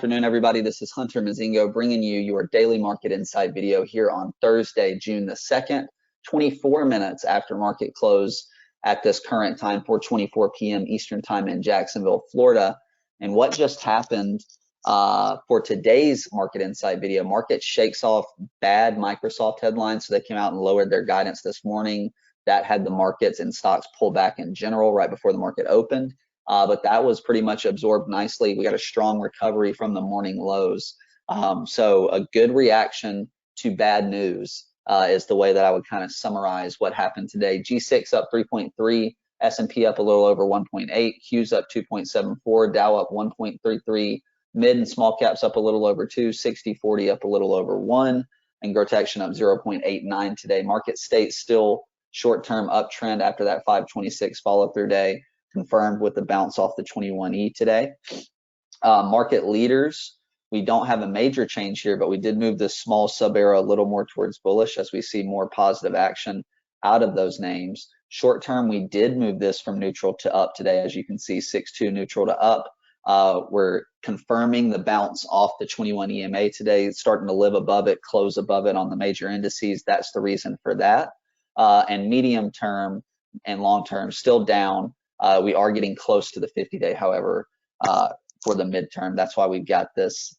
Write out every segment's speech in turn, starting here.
afternoon, everybody. This is Hunter Mozingo bringing you your daily market insight video here on Thursday, June the 2nd, 24 minutes after market close at this current time, 4:24 p.m. Eastern time in Jacksonville, Florida. And what just happened for today's market insight video, market shakes off bad Microsoft headlines. So they came out and lowered their guidance this morning. That had the markets and stocks pull back in general right before the market opened. But that was pretty much absorbed nicely. We got a strong recovery from the morning lows. So a good reaction to bad news is the way that I would kind of summarize what happened today. G6 up 3.3, S&P up a little over 1.8, Q's up 2.74, Dow up 1.33, mid and small caps up a little over 2, 60-40 up a little over 1, and growth action up 0.89 today. Market state still short-term uptrend after that 526 follow-through day, confirmed with the bounce off the 21E today. Market leaders, we don't have a major change here, but we did move this small sub arrow a little more towards bullish as we see more positive action out of those names. Short term, we did move this from neutral to up today. As you can see, 6-2 neutral to up. We're confirming the bounce off the 21 EMA today. It's starting to live above it, close above it on the major indices. That's the reason for that. And medium term and long term still down. We are getting close to the 50-day, however, for the midterm. That's why we've got this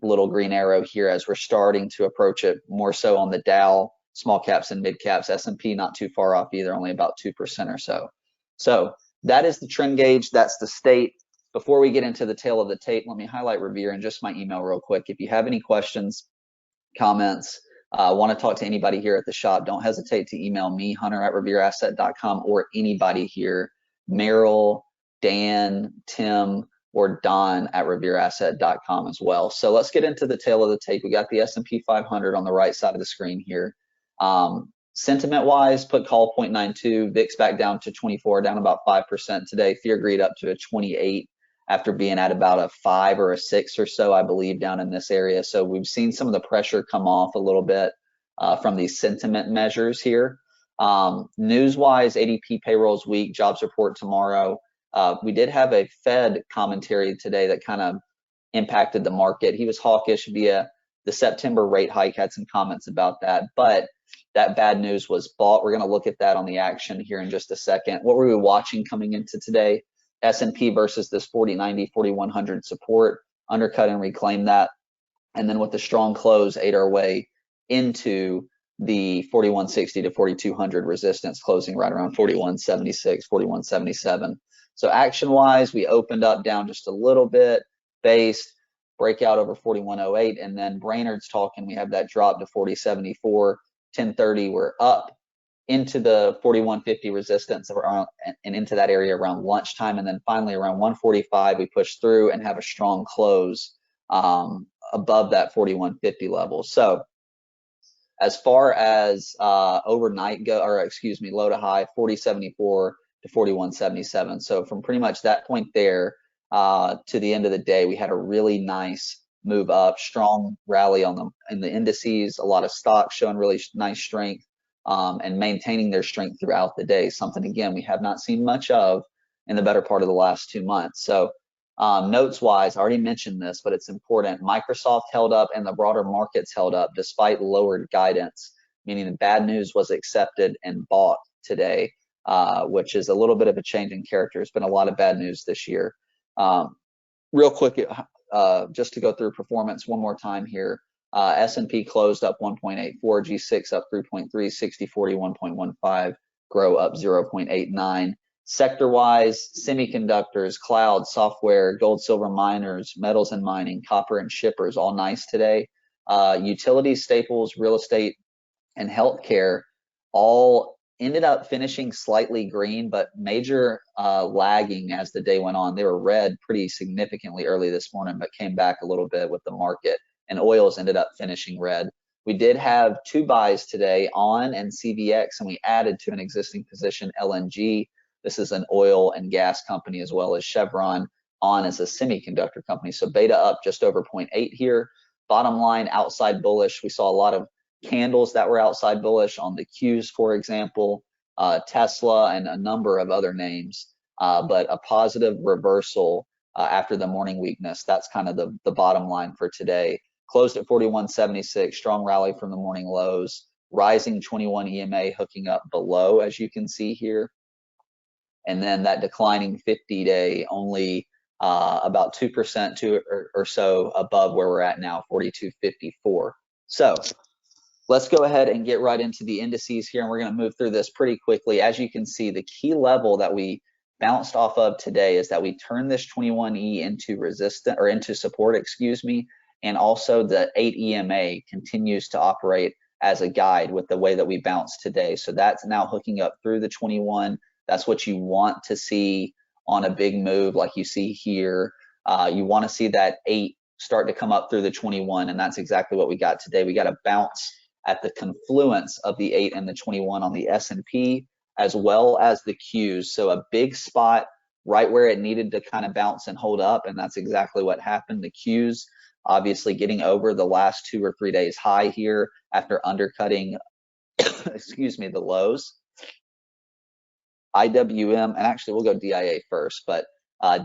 little green arrow here as we're starting to approach it more so on the Dow, small caps and mid caps. S&P not too far off either, only about 2% or so. So that is the trend gauge. That's the state. Before we get into the tail of the tape, let me highlight Revere and just my email real quick. If you have any questions, comments, want to talk to anybody here at the shop, don't hesitate to email me, hunter@revereasset.com, or anybody here, Merrill, Dan, Tim, or Don at revereasset.com as well. So let's get into the tail of the tape. We got the S&P 500 on the right side of the screen here. Sentiment-wise, put call 0.92, VIX back down to 24, down about 5% today. Fear greed up to a 28 after being at about a 5 or a 6 or so, I believe, down in this area. So we've seen some of the pressure come off a little bit from these sentiment measures here. News-wise, ADP payrolls week, jobs report tomorrow. We did have a Fed commentary today that kind of impacted the market. He was hawkish via the September rate hike, had some comments about that, but that bad news was bought. We're going to look at that on the action here in just a second. What were we watching coming into today? S&P versus this 4090, 4100 support, undercut and reclaim that. And then with the strong close, ate our way into the 4160 to 4200 resistance, closing right around 4176, 4177. So action wise, we opened up down just a little bit, based, breakout over 4108, and then Brainerd's talking, we have that drop to 4074, 1030, we're up into the 4150 resistance around, and into that area around lunchtime, and then finally around 145 we push through and have a strong close above that 4150 level. So as far as overnight go, or excuse me, low to high, 4074 to 4177. So from pretty much that point there to the end of the day, we had a really nice move up, strong rally in the indices, a lot of stocks showing really nice strength and maintaining their strength throughout the day. Something, again, we have not seen much of in the better part of the last 2 months. So notes wise, I already mentioned this, but it's important. Microsoft held up and the broader markets held up despite lowered guidance, meaning the bad news was accepted and bought today, which is a little bit of a change in character. There's been a lot of bad news this year. Real quick, just to go through performance one more time here. S&P closed up 1.84, G6 up 3.3, 60-40 1.15, grow up 0.89. Sector-wise, semiconductors, cloud, software, gold, silver miners, metals and mining, copper and shippers, all nice today. Utilities, staples, real estate, and healthcare all ended up finishing slightly green, but major lagging as the day went on. They were red pretty significantly early this morning, but came back a little bit with the market, and oils ended up finishing red. We did have 2 buys today, ON and CVX, and we added to an existing position, LNG. This is an oil and gas company, as well as Chevron. ON is a semiconductor company. So beta up just over 0.8 here. Bottom line, outside bullish. We saw a lot of candles that were outside bullish on the Qs, for example, Tesla, and a number of other names. But a positive reversal after the morning weakness. That's kind of the bottom line for today. Closed at 41.76, strong rally from the morning lows, rising 21 EMA hooking up below, as you can see here. And then that declining 50-day only about 2% or so above where we're at now, 42.54. So let's go ahead and get right into the indices here, and we're going to move through this pretty quickly. As you can see, the key level that we bounced off of today is that we turned this 21E into resistance, or into support, excuse me, and also the 8 EMA continues to operate as a guide with the way that we bounced today. So that's now hooking up through the 21. That's what you want to see on a big move like you see here. You want to see that 8 start to come up through the 21, and that's exactly what we got today. We got a bounce at the confluence of the 8 and the 21 on the S&P, as well as the Qs. So a big spot right where it needed to kind of bounce and hold up, and that's exactly what happened. The Qs obviously getting over the last 2 or 3 days high here after undercutting, excuse me, the lows. IWM, and actually we'll go DIA first, but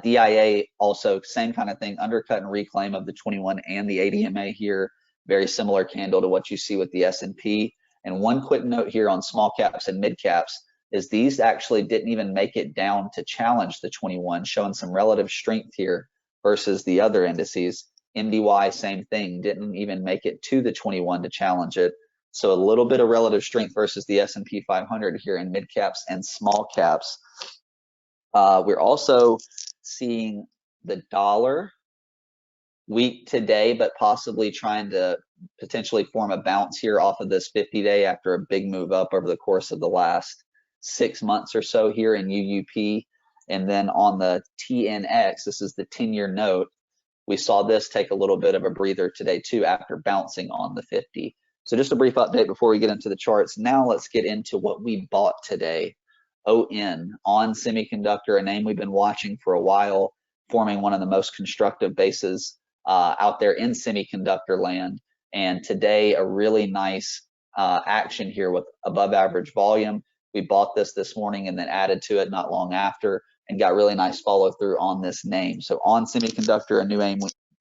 DIA also same kind of thing, undercut and reclaim of the 21 and the 8 EMA here. Very similar candle to what you see with the S&P. And one quick note here on small caps and mid caps is these actually didn't even make it down to challenge the 21, showing some relative strength here versus the other indices. MDY, same thing, didn't even make it to the 21 to challenge it. So a little bit of relative strength versus the S&P 500 here in mid caps and small caps. We're also seeing the dollar weak today, but possibly trying to potentially form a bounce here off of this 50-day after a big move up over the course of the last 6 months or so here in UUP. And then on the TNX, this is the 10-year note, we saw this take a little bit of a breather today too after bouncing on the 50. So just a brief update before we get into the charts. Now let's get into what we bought today. ON Semiconductor, a name we've been watching for a while, forming one of the most constructive bases out there in semiconductor land. And today, a really nice action here with above average volume. We bought this morning and then added to it not long after and got really nice follow through on this name. So ON Semiconductor,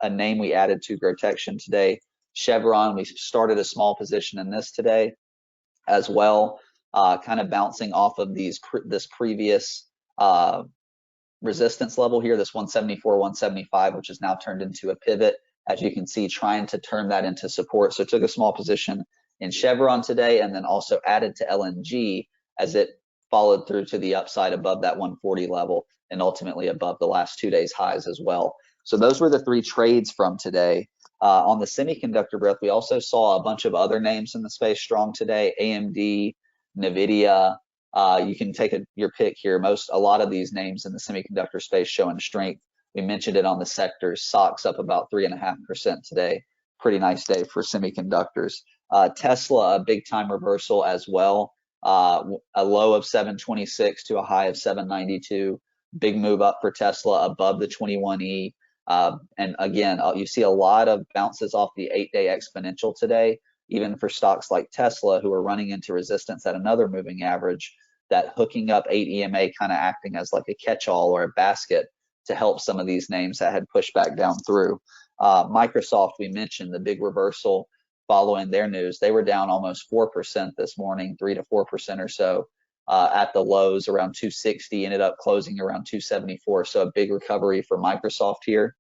a name we added to Grotection today. Chevron, we started a small position in this today as well, kind of bouncing off of this previous resistance level here, this 174, 175, which is now turned into a pivot, as you can see, trying to turn that into support. So took a small position in Chevron today and then also added to LNG as it followed through to the upside above that 140 level and ultimately above the last 2 days highs as well. So those were the 3 trades from today. On the semiconductor breath, we also saw a bunch of other names in the space strong today, AMD, NVIDIA. You can take your pick here. A lot of these names in the semiconductor space showing strength. We mentioned it on the sectors. SOX up about 3.5% today. Pretty nice day for semiconductors. Tesla, a big time reversal as well. A low of 726 to a high of 792. Big move up for Tesla above the 21E. And again, you see a lot of bounces off the 8-day exponential today, even for stocks like Tesla, who are running into resistance at another moving average, that hooking up 8 EMA kind of acting as like a catch-all or a basket to help some of these names that had pushed back down through. Microsoft, we mentioned the big reversal following their news. They were down almost 4% this morning, 3 to 4% or so at the lows around 260, ended up closing around 274. So a big recovery for Microsoft here.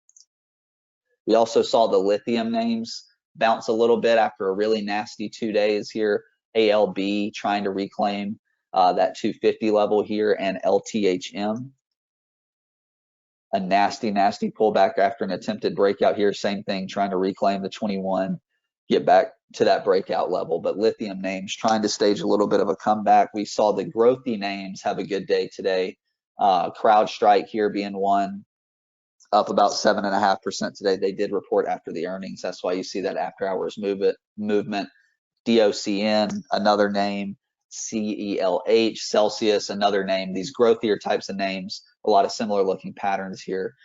We also saw the lithium names bounce a little bit after a really nasty 2 days here. ALB trying to reclaim that 250 level here, and LTHM. A nasty pullback after an attempted breakout here. Same thing, trying to reclaim the 21, get back to that breakout level. But lithium names trying to stage a little bit of a comeback. We saw the growthy names have a good day today. CrowdStrike here being one, up about 7.5% today. They did report after the earnings. That's why you see that after hours movement. DOCN, another name. CELH, Celsius, another name. These growthier types of names, a lot of similar looking patterns here,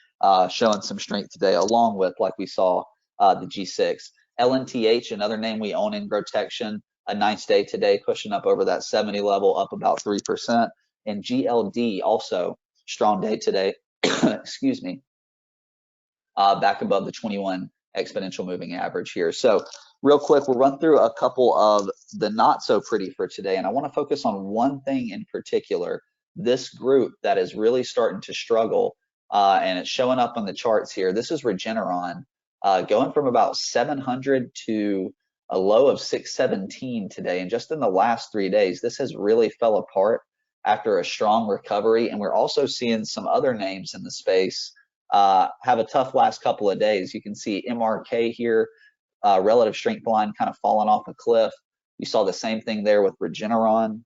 showing some strength today, along with, like we saw, the G6. LNTH, another name we own in Grotection, a nice day today, pushing up over that 70 level, up about 3%. And GLD, also strong day today, excuse me, back above the 21 exponential moving average here. So real quick, we'll run through a couple of the not so pretty for today. And I want to focus on one thing in particular, this group that is really starting to struggle, and it's showing up on the charts here. This is Regeneron, going from about 700 to a low of 617 today. And just in the last 3 days, this has really fell apart after a strong recovery. And we're also seeing some other names in the space have a tough last couple of days. You can see MRK here, relative strength line kind of falling off a cliff. You saw the same thing there with Regeneron,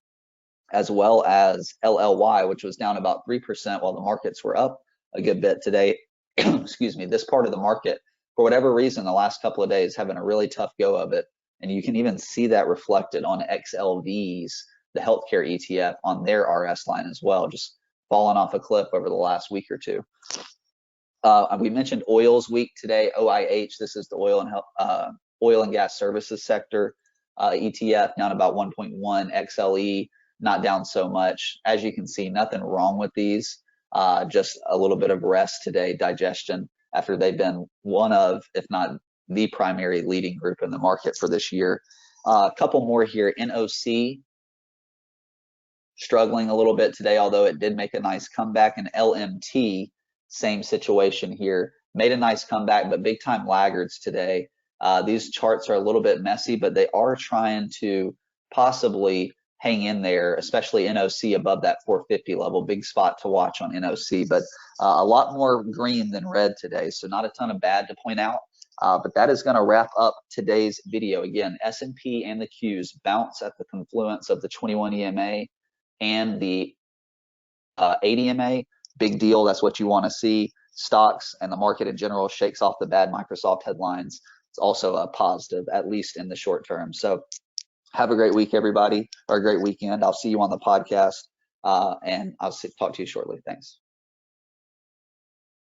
as well as LLY, which was down about 3% while the markets were up a good bit today. Excuse me, this part of the market, for whatever reason, the last couple of days having a really tough go of it. And you can even see that reflected on XLV's, the healthcare ETF, on their RS line as well, just falling off a cliff over the last week or two. We mentioned oils week today, OIH. This is the oil and gas services sector ETF, down about 1.1. XLE, not down so much. As you can see, nothing wrong with these. Just a little bit of rest today, digestion, after they've been one of, if not the primary leading group in the market for this year. A couple more here. NOC struggling a little bit today, although it did make a nice comeback. And LMT, same situation here, made a nice comeback, but big time laggards today. These charts are a little bit messy, but they are trying to possibly hang in there, especially NOC above that 450 level. Big spot to watch on NOC, but a lot more green than red today, so not a ton of bad to point out. But that is going to wrap up today's video. Again, S&P and the Qs bounce at the confluence of the 21 EMA and the 8 EMA. Big deal. That's what you want to see. Stocks and the market in general shakes off the bad Microsoft headlines. It's also a positive, at least in the short term. So have a great week, everybody, or a great weekend. I'll see you on the podcast, and I'll talk to you shortly. Thanks.